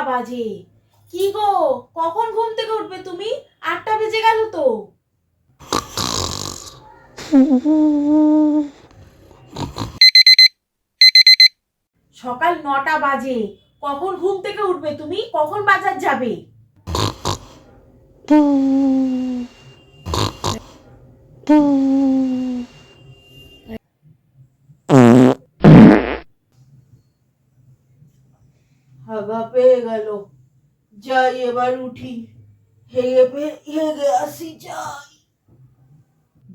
বাজে। কি গো, কখন ঘুম থেকে উঠবে তুমি? 8টা বেজে গেল তো। সকাল 9টা বাজে, কখন ঘুম থেকে উঠবে তুমি? কখন বাজার যাবে? হাগা পেয়ে গেল, যাই এবার উঠি, হেগে আসি যাই।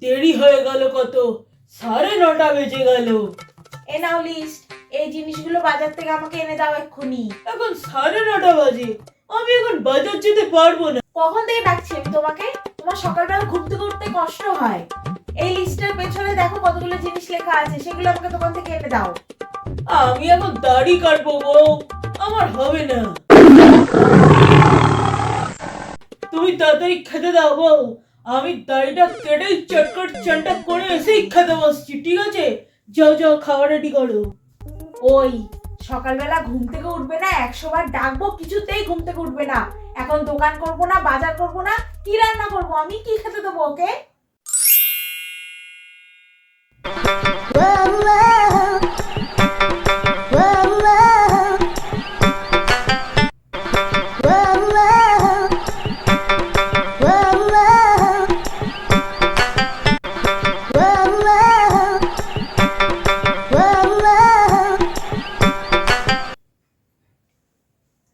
দেরি হয়ে গেল কত, 9:30 বেজে গেল। এ নাও লিস্ট, এই জিনিসগুলো বাজার থেকে আমাকে এনে দাও এক্ষুনি। এখন 9:30 বাজে, আমি এখন বাজার যেতে পারবো না। কখন থেকে ডাকছি আমি তোমাকে? তোমার সকালবেলা ঘুম থেকে উঠতে কষ্ট হয়। এই লিস্টের পেছনে দেখো কতগুলো জিনিস লেখা আছে, সেগুলো আমাকে দোকান থেকে এনে দাও। আমি এখন দাড়ি কাটবো বউ, আমার হবে না। তুমি তাড়াতাড়ি খেতে দাও বউ, আমি দাড়িটা কেটেই চটকট চন্টক করে এসেই খেতে বসছি, ঠিক আছে? যাও যাও, খাবার রেডি করো। ওই সকালবেলা ঘুম থেকে উঠবে না, 100 বার ডাকবো কিছুতেই ঘুম থেকে উঠবে না। এখন দোকান করব না, বাজার করব না, কি রান্না করব আমি? কি খেতে দেবো ওকে?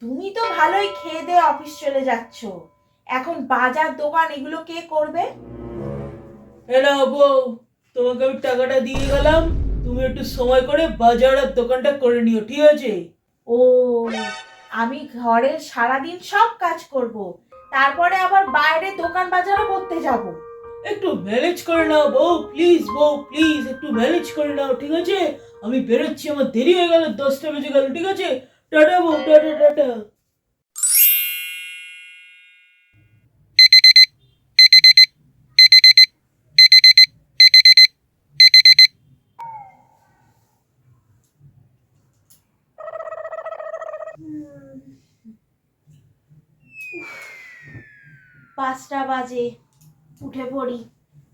তুমি তো ভালোই খেয়ে দিয়ে অফিস চলে যাচ্ছ, এখন বাজার দোকান এগুলো কে করবে? এলা বউ, তোমাকে আমি টাকাটা দিয়ে গেলাম, তুমি একটু সময় করে বাজার আর দোকানটা করে নিও, ঠিক আছে? ও, আমি ঘরের সারাদিন সব কাজ করব, তারপরে আবার বাইরে দোকান বাজারও করতে যাব। একটু ম্যানেজ করে নাও বউ, প্লিজ বউ, প্লিজ একটু ম্যানেজ করে নাও, ঠিক আছে? আমি বেরোচ্ছি, আমার দেরি হয়ে গেল, 10টা বেজে গেল, ঠিক আছে? টাটা বউ, টাটা টাটা। পাঁচটা বাজে, উঠে পড়ি,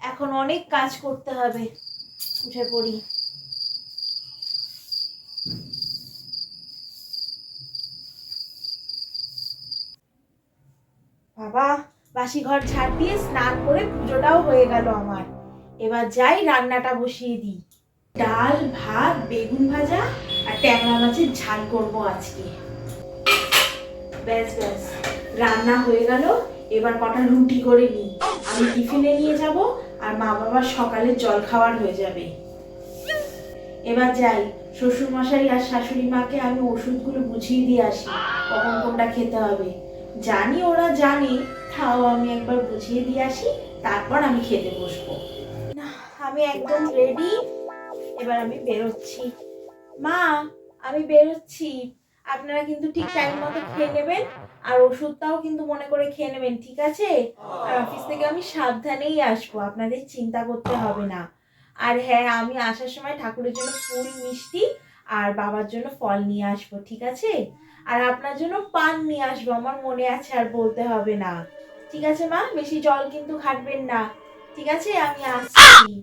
এখন অনেক কাজ করতে হবে, উঠে পড়ি। বাবা, বাসি ঘর ঝাড় দিয়ে স্নান করে পুজোটাও হয়ে গেল আমার। এবার যাই রান্নাটা বসিয়ে দিই। ডাল, ভাত, বেগুন ভাজা আর ট্যাংরা মাছের ঝাল করব আজকে। ব্যাস ব্যাস, রান্না হয়ে গেল। এবার কটা রুটি করে নিই, আমি টিফিনে নিয়ে যাব, আর মা বাবার সকালের জল খাবার হয়ে যাবে। এবার যাই, শ্বশুর মশাই আর শাশুড়ি মাকে আমি ওষুধগুলো বুঝিয়ে দিয়ে আসি, কখন কোনটা খেতে হবে। জানি ওরা জানে, তাও আমি একবার বুঝিয়ে দিয়ে আসি, তারপর আমি খেতে বসবো। না, আমি একদম রেডি, এবার আমি বেরোচ্ছি। মা, আমি বেরোচ্ছি, আপনারা কিন্তু ঠিক টাইম মতো খেয়ে নেবেন, আর ওষুধটাও কিন্তু মনে করে খেয়ে নেবেন, ঠিক আছে? আর অফিস থেকে আমি সাবধানেই আসবো, আপনাদের চিন্তা করতে হবে না। আর হ্যাঁ, আমি আসার সময় ঠাকুরের জন্য ফুল, মিষ্টি আর বাবার জন্য ফল নিয়ে আসবো, ঠিক আছে? আর আপনার জন্য পান নিয়ে আসবো, আমার মনে আছে, আর বলতে হবে না। ঠিক আছে মা, বেশি জল কিন্তু ঘাটবেন না, ঠিক আছে? আমি আসছি।